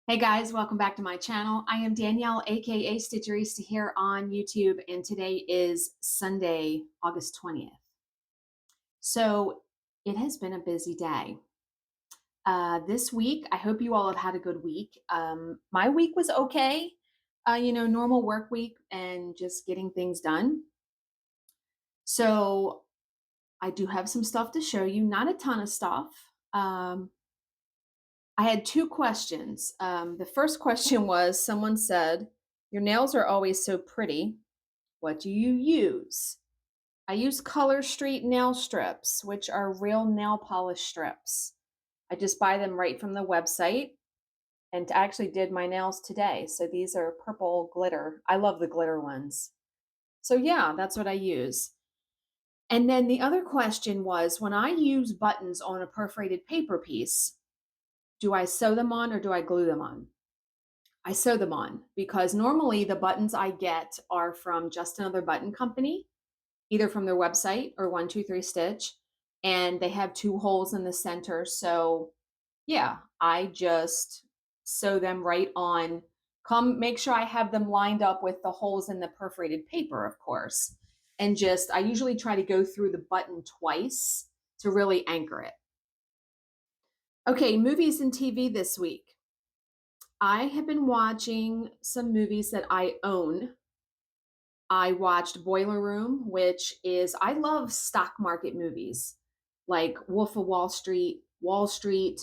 Hey guys, welcome back to my channel. I am Danielle, aka Stitcherista here on YouTube, and today is Sunday, August 20th. So it has been a busy day. This week, I hope you all have had a good week. My week was okay, normal work week and just getting things done. So I do have some stuff to show you, not a ton of stuff. I had two questions. The first question was someone said, "Your nails are always so pretty. What do you use?" I use Color Street nail strips, which are real nail polish strips. I just buy them right from the website and I actually did my nails today. So these are purple glitter. I love the glitter ones. So yeah, that's what I use. And then the other question was when I use buttons on a perforated paper piece, do I sew them on or do I glue them on? I sew them on because normally the buttons I get are from Just Another Button Company, either from their website or 123 Stitch, and they have two holes in the center. So yeah, I just sew them right on. Come make sure I have them lined up with the holes in the perforated paper, of course. And just, I usually try to go through the button twice to really anchor it. Okay, movies and TV this week. I have been watching some movies that I own. I watched Boiler Room, which is, I love stock market movies like Wolf of Wall Street, Wall Street.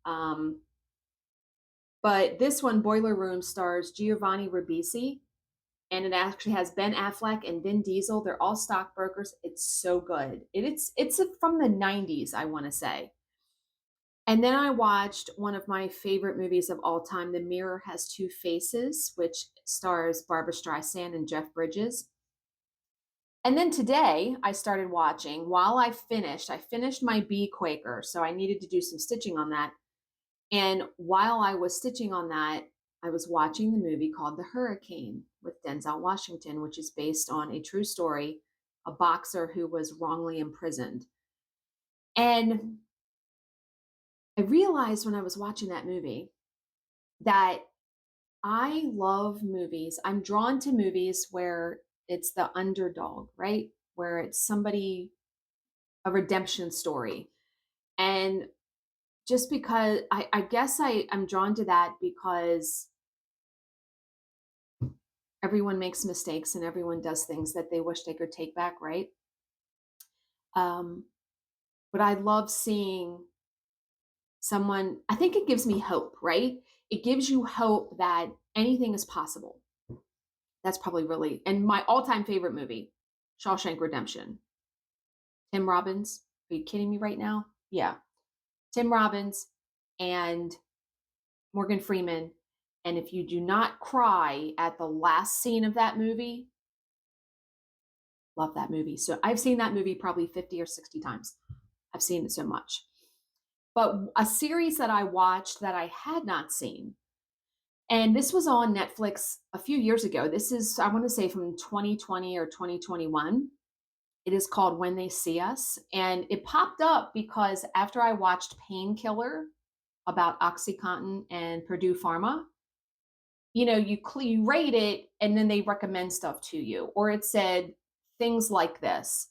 Um, but this one, Boiler Room, stars Giovanni Ribisi, and it actually has Ben Affleck and Vin Diesel. They're all stockbrokers. It's so good. It's from the 90s, I want to say. And then I watched one of my favorite movies of all time, The Mirror Has Two Faces, which stars Barbara Streisand and Jeff Bridges. And then today I started watching while I finished my bee Quaker, so I needed to do some stitching on that. And while I was stitching on that, I was watching the movie called The Hurricane with Denzel Washington, which is based on a true story, a boxer who was wrongly imprisoned. And I realized when I was watching that movie that I love movies. I'm drawn to movies where it's the underdog, right? Where it's somebody, a redemption story. And just because I guess I'm drawn to that because everyone makes mistakes and everyone does things that they wish they could take back, right? Um, but I love seeing someone, I think it gives me hope, right? It gives you hope that anything is possible. That's probably really, and my all-time favorite movie, Shawshank Redemption. Tim Robbins. Are you kidding me right now? Yeah. Tim Robbins and Morgan Freeman. And if you do not cry at the last scene of that movie, love that movie. So I've seen that movie probably 50 or 60 times. I've seen it so much. But a series that I watched that I had not seen, and this was on Netflix a few years ago. This is, I want to say from 2020 or 2021. It is called When They See Us. And it popped up because after I watched Painkiller about OxyContin and Purdue Pharma, you rate it and then they recommend stuff to you. Or it said things like this.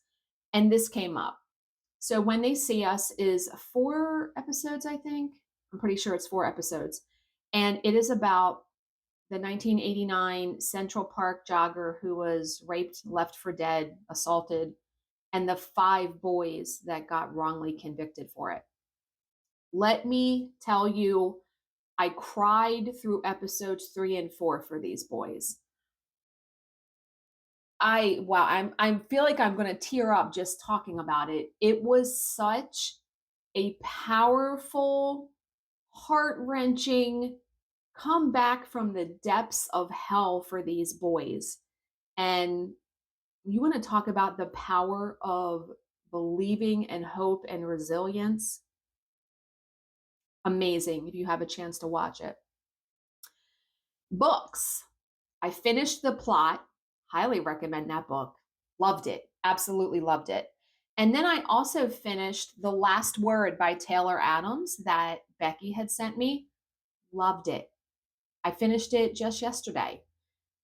And this came up. So When They See Us is 4 episodes, I think. I'm pretty sure it's 4 episodes. And it is about the 1989 Central Park jogger who was raped, left for dead, assaulted, and the 5 boys that got wrongly convicted for it. Let me tell you, I cried through episodes 3 and 4 for these boys. I feel like I'm going to tear up just talking about it. It was such a powerful, heart-wrenching comeback from the depths of hell for these boys. And you want to talk about the power of believing and hope and resilience? Amazing if you have a chance to watch it. Books. I finished The Plot. Highly recommend that book. Loved it. Absolutely loved it. And then I also finished The Last Word by Taylor Adams that Becky had sent me. Loved it. I finished it just yesterday.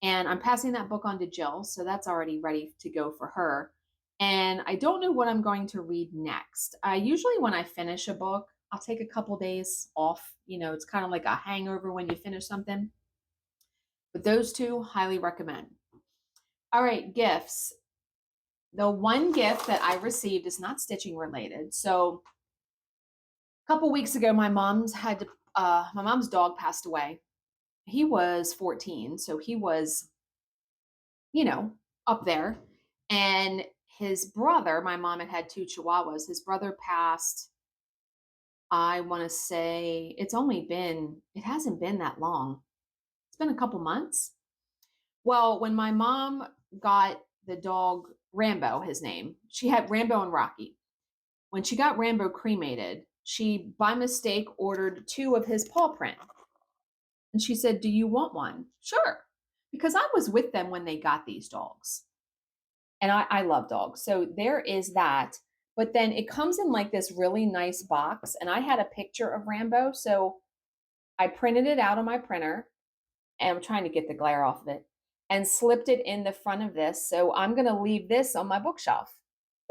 And I'm passing that book on to Jill, so that's already ready to go for her. And I don't know what I'm going to read next. I usually, when I finish a book, I'll take a couple days off. It's kind of like a hangover when you finish something. But those two, highly recommend. All right, gifts. The one gift that I received is not stitching related. So a couple weeks ago, my mom's dog passed away. He was 14, so he was up there. And his brother, my mom had two Chihuahuas. His brother passed, I want to say it hasn't been that long. It's been a couple months. Well, when my mom got the dog Rambo, his name, she had Rambo and Rocky. When she got Rambo cremated, she by mistake ordered two of his paw print. And she said, "Do you want one?" Sure. Because I was with them when they got these dogs. And I love dogs. So there is that. But then it comes in like this really nice box. And I had a picture of Rambo. So I printed it out on my printer. And I'm trying to get the glare off of it. And slipped it in the front of this. So I'm going to leave this on my bookshelf.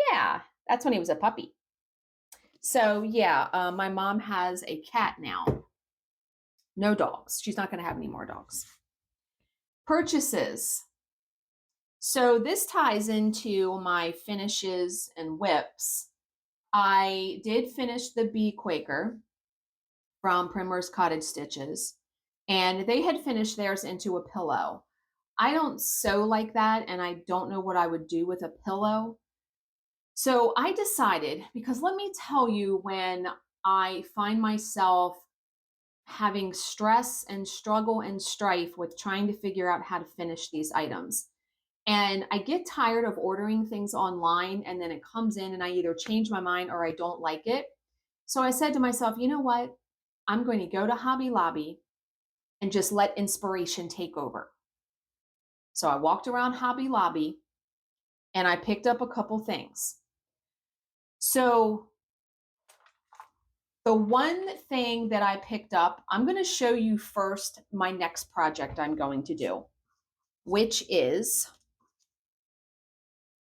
Yeah, that's when he was a puppy. So yeah, my mom has a cat now. No dogs. She's not going to have any more dogs. Purchases. So this ties into my finishes and whips. I did finish the Bee Quaker from Primrose Cottage Stitches, and they had finished theirs into a pillow. I don't sew like that, and I don't know what I would do with a pillow. So I decided, because let me tell you, when I find myself having stress and struggle and strife with trying to figure out how to finish these items. And I get tired of ordering things online and then it comes in and I either change my mind or I don't like it. So I said to myself, you know what? I'm going to go to Hobby Lobby and just let inspiration take over. So I walked around Hobby Lobby and I picked up a couple things. So the one thing that I picked up, I'm going to show you first my next project I'm going to do, which is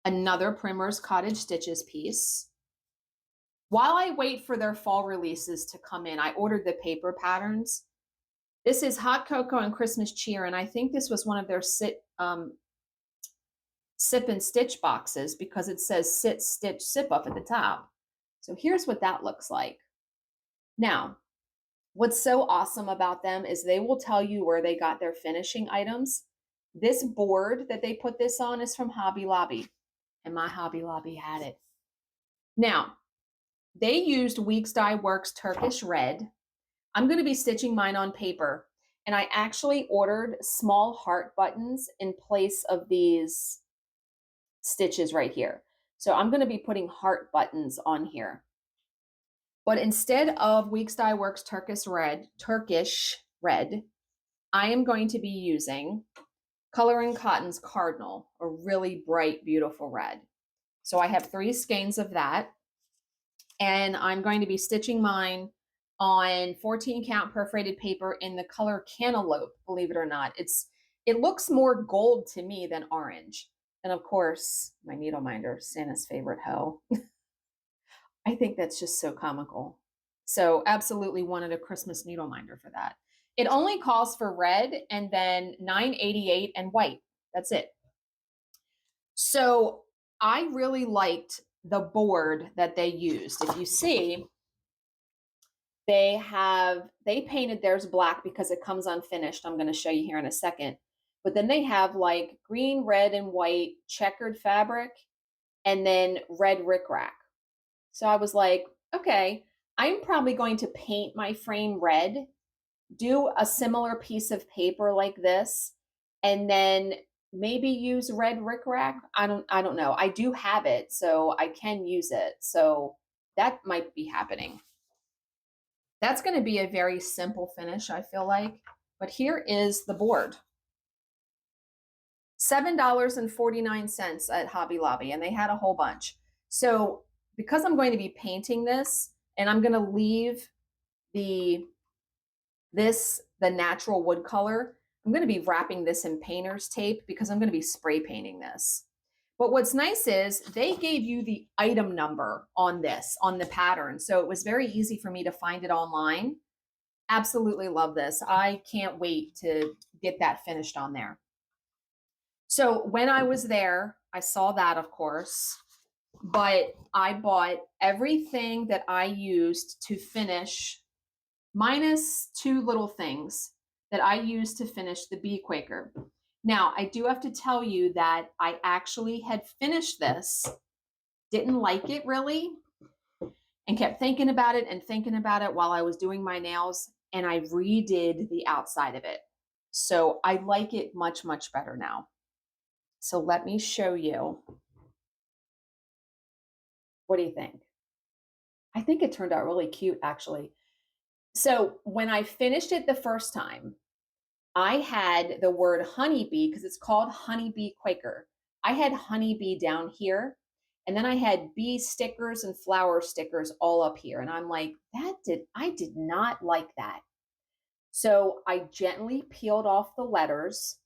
another Primrose Cottage Stitches piece. While I wait for their fall releases to come in, I ordered the paper patterns. This is Hot Cocoa and Christmas Cheer, and I think this was one of their sip and stitch boxes because it says sit, stitch, sip up at the top. So here's what that looks like. Now, what's so awesome about them is they will tell you where they got their finishing items. This board that they put this on is from Hobby Lobby, and my Hobby Lobby had it. Now, they used Weeks Dye Works Turkish Red. I'm going to be stitching mine on paper, and I actually ordered small heart buttons in place of these stitches right here. So I'm going to be putting heart buttons on here. But instead of Weeks Dye Works Turkish Red, I am going to be using Color and Cotton's Cardinal, a really bright, beautiful red. So I have 3 skeins of that. And I'm going to be stitching mine on 14 count perforated paper in the color Cantaloupe, believe it or not. It looks more gold to me than orange. And of course, my needle minder, Santa's favorite hoe. I think that's just so comical. So absolutely wanted a Christmas needle minder for that. It only calls for red and then $9.88 and white. That's it. So I really liked the board that they used. If you see, they painted theirs black because it comes unfinished. I'm going to show you here in a second. But then they have like green, red, and white checkered fabric and then red rickrack. So I was like, okay, I'm probably going to paint my frame red, do a similar piece of paper like this, and then maybe use red rickrack. I don't know. I do have it, so I can use it. So that might be happening. That's going to be a very simple finish, I feel like. But here is the board. $7.49 at Hobby Lobby, and they had a whole bunch. So because I'm going to be painting this, and I'm going to leave the the natural wood color, I'm going to be wrapping this in painter's tape because I'm going to be spray painting this. But what's nice is they gave you the item number on this, on the pattern. So it was very easy for me to find it online. Absolutely love this. I can't wait to get that finished on there. So when I was there, I saw that, of course, but I bought everything that I used to finish, minus two little things that I used to finish the bee Quaker. Now, I do have to tell you that I actually had finished this, didn't like it really, and kept thinking about it while I was doing my nails, and I redid the outside of it. So I like it much, much better now. So let me show you. What do you think? I think it turned out really cute, actually. So when I finished it the first time, I had the word honeybee, because it's called Honeybee Quaker. I had honeybee down here, and then I had bee stickers and flower stickers all up here. And I'm like, I did not like that. So I gently peeled off the letters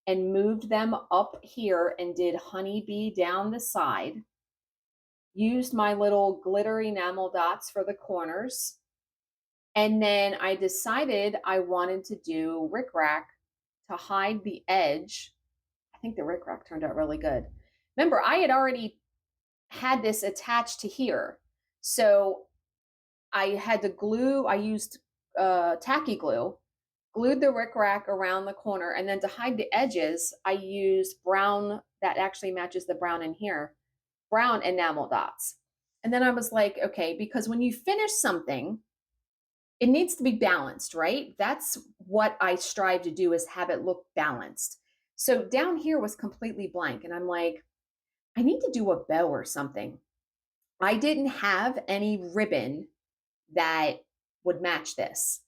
and moved them up here and did honeybee down the side. Used my little glitter enamel dots for the corners. And then I decided I wanted to do rickrack to hide the edge. I think the rickrack turned out really good. Remember, I had already had this attached to here. So I had to glue, I used tacky glue, glued the rickrack around the corner, and then to hide the edges, I used brown, that actually matches the brown in here, brown enamel dots. And then I was like, okay, because when you finish something, it needs to be balanced, right? That's what I strive to do, is have it look balanced. So down here was completely blank. And I'm like, I need to do a bow or something. I didn't have any ribbon that would match this.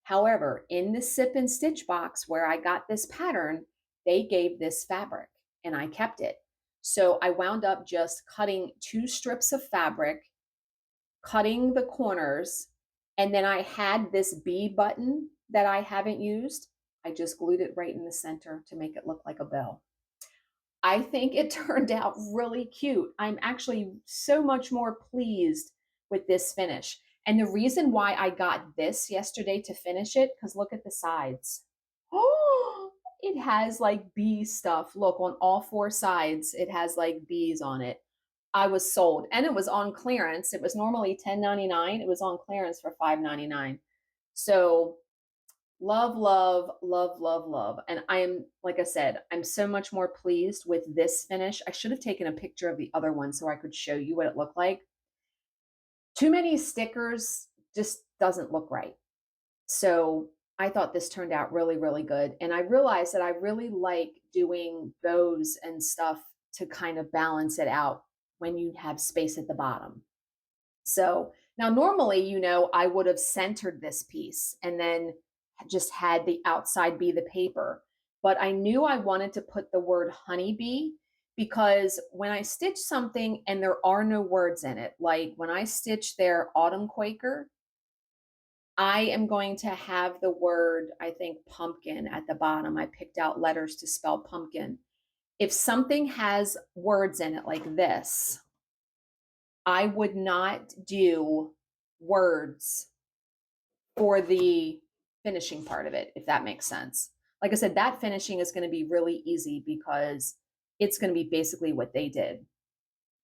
However, in the sip and stitch box where I got this pattern, they gave this fabric and I kept it. So I wound up just cutting 2 strips of fabric, cutting the corners, and then I had this bee button that I haven't used. I just glued it right in the center to make it look like a bow. I think it turned out really cute. I'm actually so much more pleased with this finish. And the reason why I got this yesterday to finish it, because look at the sides. Oh, it has like bee stuff. Look, on all 4 sides, it has like bees on it. I was sold, and it was on clearance. It was normally $10.99. It was on clearance for $5.99. So love, love, love, love, love. And I am, like I said, I'm so much more pleased with this finish. I should have taken a picture of the other one so I could show you what it looked like. Too many stickers just doesn't look right. So I thought this turned out really, really good. And I realized that I really like doing bows and stuff to kind of balance it out when you have space at the bottom. So now normally, I would have centered this piece and then just had the outside be the paper. But I knew I wanted to put the word honeybee, because when I stitch something and there are no words in it, like when I stitch their autumn Quaker, I am going to have the word, I think, pumpkin at the bottom. I picked out letters to spell pumpkin. If something has words in it like this, I would not do words for the finishing part of it, if that makes sense. Like I said, that finishing is going to be really easy because it's going to be basically what they did.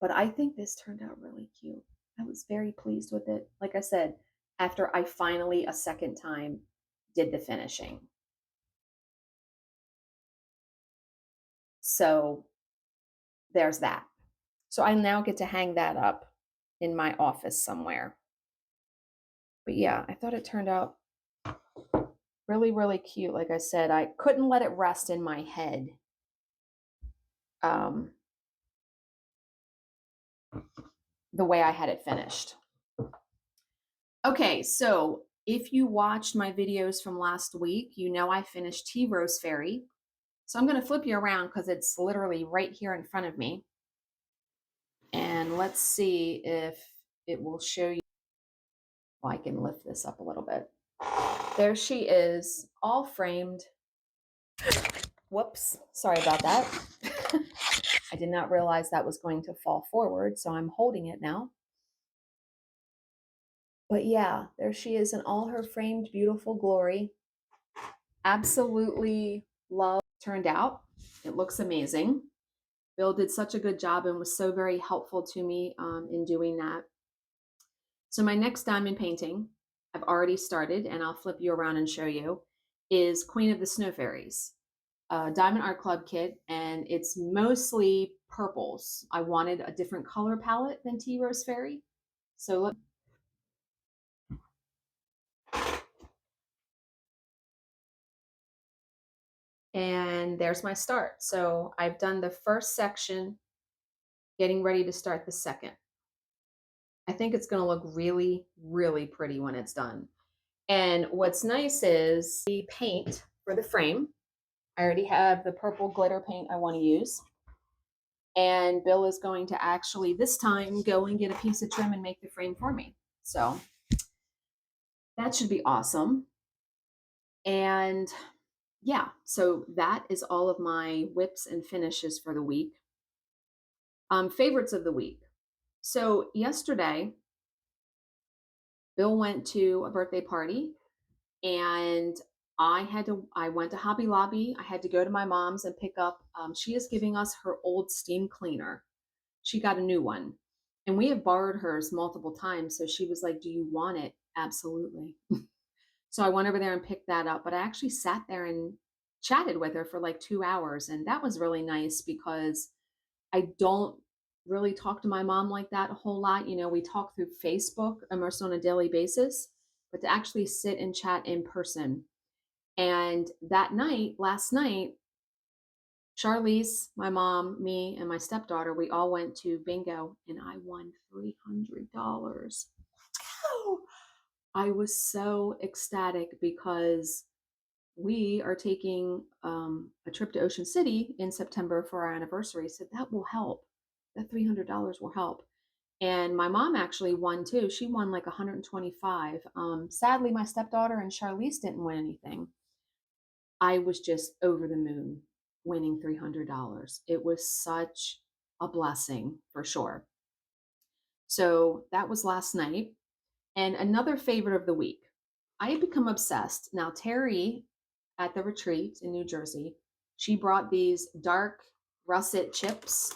But I think this turned out really cute. I was very pleased with it. Like I said, after I finally a second time did the finishing. So there's that. So I now get to hang that up in my office somewhere. But yeah, I thought it turned out really, really cute. Like I said, I couldn't let it rest in my head. The way I had it finished. Okay, so if you watched my videos from last week, you know I finished Tea Rose Fairy. So I'm going to flip you around because it's literally right here in front of me. And let's see if it will show you. Well, I can lift this up a little bit. There she is, all framed. Whoops, sorry about that. I did not realize that was going to fall forward, so I'm holding it now. But yeah, there she is in all her framed beautiful glory. Absolutely love turned out. It looks amazing. Bill did such a good job and was so very helpful to me in doing that. So my next diamond painting, I've already started, and I'll flip you around and show you, is Queen of the Snow Fairies, Diamond Art Club kit, and it's mostly purples. I wanted a different color palette than Tea Rose Fairy. So look. And there's my start. So I've done the first section, getting ready to start the second. I think it's going to look really, really pretty when it's done. And what's nice is the paint for the frame. I already have the purple glitter paint I want to use. And Bill is going to actually this time go and get a piece of trim and make the frame for me. So that should be awesome. And yeah, so that is all of my whips and finishes for the week. Favorites of the week. So yesterday, Bill went to a birthday party, and I went to Hobby Lobby. I had to go to my mom's and pick up, she is giving us her old steam cleaner. She got a new one, and we have borrowed hers multiple times. So she was like, do you want it? Absolutely. So I went over there and picked that up, but I actually sat there and chatted with her for like 2 hours. And that was really nice because I don't really talk to my mom like that a whole lot. You know, we talk through Facebook almost on a daily basis, but to actually sit and chat in person. And that night, last night, Charlize, my mom, me, and my stepdaughter, we all went to bingo and I won $300. Oh, I was so ecstatic because we are taking a trip to Ocean City in September for our anniversary. So that will help. That $300 will help. And my mom actually won too. She won like 125. Sadly, my stepdaughter and Charlize didn't win anything. I was just over the moon winning $300. It was such a blessing for sure. So that was last night. And another favorite of the week, I had become obsessed. Now, Terry at the retreat in New Jersey, she brought these dark russet chips.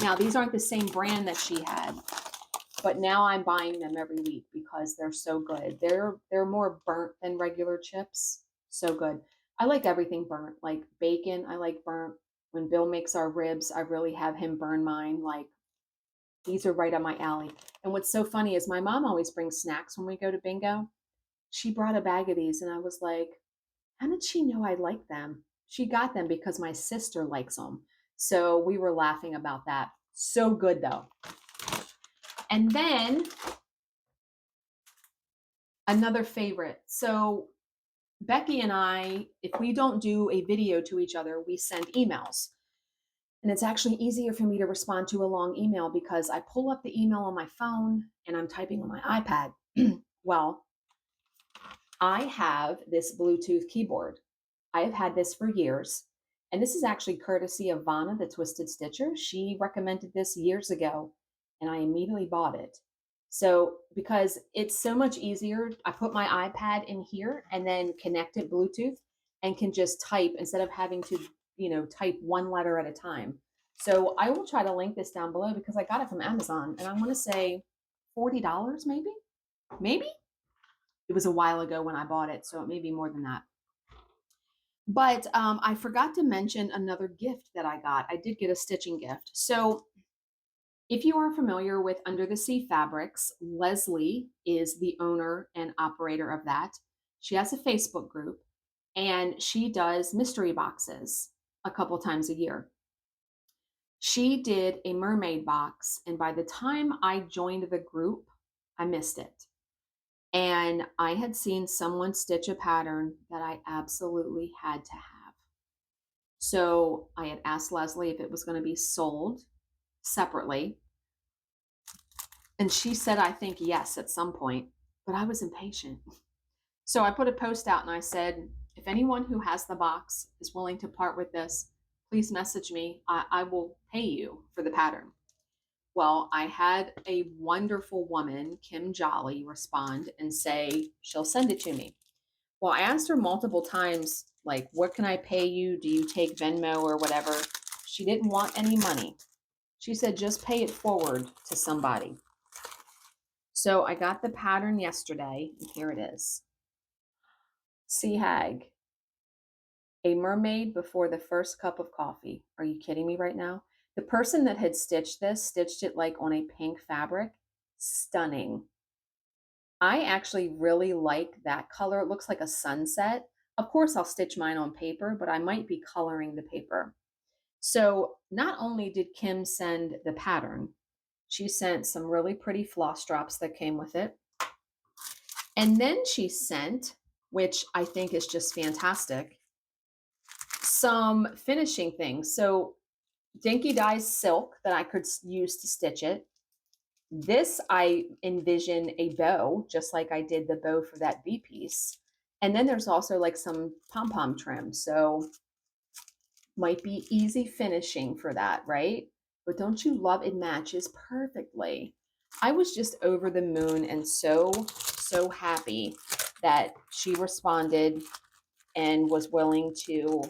Now, these aren't the same brand that she had, but now I'm buying them every week because they're so good. They're more burnt than regular chips. So good. I like everything burnt, like bacon. I like burnt. When Bill makes our ribs, I really have him burn mine. Like these are right on my alley. And what's so funny is my mom always brings snacks when we go to bingo. She brought a bag of these, and I was like, how did she know I like them? She got them because my sister likes them. So we were laughing about that. So good though. And then another favorite. So Becky and I, if we don't do a video to each other, we send emails. And it's actually easier for me to respond to a long email because I pull up the email on my phone and I'm typing on my iPad. Well, I have this Bluetooth keyboard. I have had this for years. And this is actually courtesy of Vanna, the Twisted Stitcher. She recommended this years ago, and I immediately bought it. So because it's so much easier, I put my iPad in here and then connect it Bluetooth and can just type instead of having to, type one letter at a time. So I will try to link this down below because I got it from Amazon, and I want to say $40 maybe. Maybe it was a while ago when I bought it, so it may be more than that. But I forgot to mention another gift that I got. I did get a stitching gift. So if you are familiar with Under the Sea Fabrics, Leslie is the owner and operator of that. She has a Facebook group, and she does mystery boxes a couple times a year. She did a mermaid box, and by the time I joined the group, I missed it. And I had seen someone stitch a pattern that I absolutely had to have. So I had asked Leslie if it was going to be sold separately. And she said, I think yes, at some point, but I was impatient. So I put a post out and I said, if anyone who has the box is willing to part with this, please message me. I will pay you for the pattern. Well, I had a wonderful woman, Kim Jolly, respond and say she'll send it to me. Well, I asked her multiple times, like, what can I pay you? Do you take Venmo or whatever? She didn't want any money. She said, just pay it forward to somebody. So I got the pattern yesterday, and here it is. Sea Hag, a mermaid before the first cup of coffee. Are you kidding me right now? The person that had stitched this stitched it like on a pink fabric. Stunning. I actually really like that color. It looks like a sunset. Of course, I'll stitch mine on paper, but I might be coloring the paper. So not only did Kim send the pattern, she sent some really pretty floss drops that came with it. And then she sent, which I think is just fantastic, some finishing things. So Dinky Dye's silk that I could use to stitch it. This, I envision a bow, just like I did the bow for that V piece. And then there's also like some pom-pom trim. So might be easy finishing for that, right? But don't you love it matches perfectly? I was just over the moon and so happy that she responded and was willing to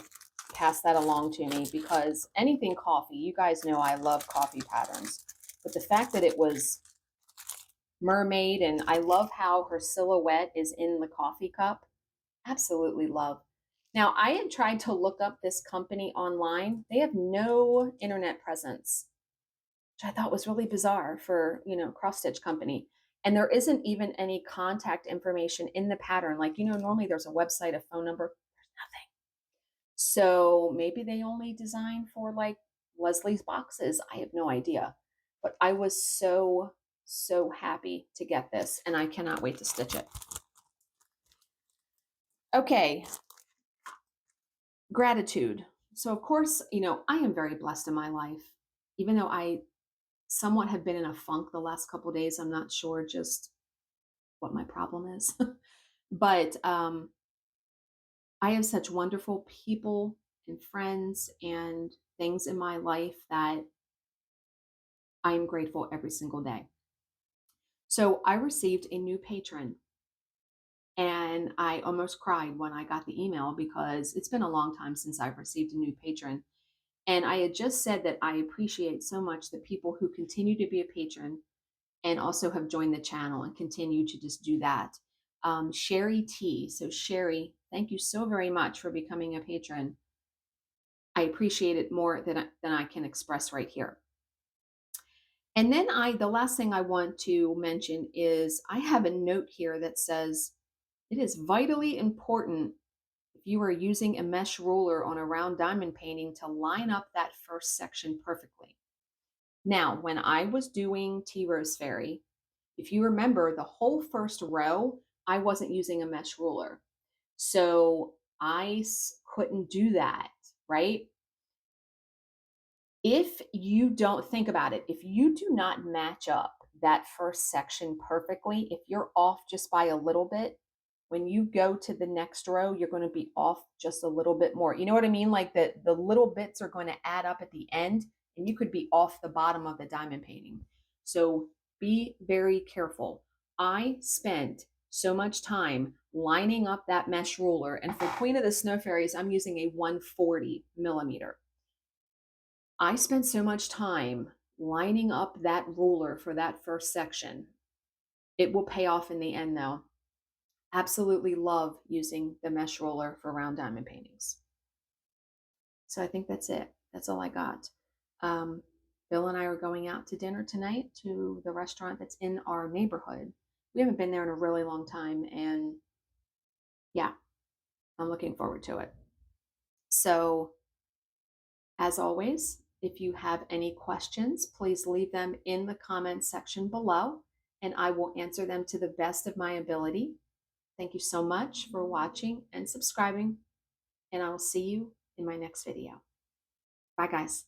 pass that along to me, because anything coffee, you guys know I love coffee patterns. But the fact that it was mermaid, and I love how her silhouette is in the coffee cup, absolutely love. Now, I had tried to look up this company online. They have no internet presence, which I thought was really bizarre for, cross stitch company. And there isn't even any contact information in the pattern. Like, normally there's a website, a phone number, there's nothing. So maybe they only design for like Leslie's boxes. I have no idea. But I was so happy to get this, and I cannot wait to stitch it. Okay, gratitude. So, of course, I am very blessed in my life. Even though I somewhat have been in a funk the last couple of days, I'm not sure just what my problem is. But I have such wonderful people and friends and things in my life that I am grateful every single day. So I received a new patron, and I almost cried when I got the email because it's been a long time since I've received a new patron. And I had just said that I appreciate so much the people who continue to be a patron and also have joined the channel and continue to just do that. Sherry T. So, Sherry, thank you so very much for becoming a patron. I appreciate it more than I can express right here. And then the last thing I want to mention is I have a note here that says, it is vitally important, if you are using a mesh ruler on a round diamond painting, to line up that first section perfectly. Now, when I was doing Tea Rose Fairy, if you remember the whole first row, I wasn't using a mesh ruler. So I couldn't do that, right? If you don't think about it, if you do not match up that first section perfectly, if you're off just by a little bit, when you go to the next row, you're going to be off just a little bit more. You know what I mean? Like the little bits are going to add up at the end, and you could be off the bottom of the diamond painting. So be very careful. I spent so much time lining up that mesh ruler, and for Queen of the Snow Fairies, I'm using a 140 millimeter. I spent so much time lining up that ruler for that first section. It will pay off in the end, though. Absolutely love using the mesh roller for round diamond paintings. So I think that's it. That's all I got. Bill and I are going out to dinner tonight to the restaurant that's in our neighborhood. We haven't been there in a really long time, and yeah, I'm looking forward to it. So, as always, if you have any questions, please leave them in the comments section below, and I will answer them to the best of my ability. Thank you so much for watching and subscribing, and I will see you in my next video. Bye, guys.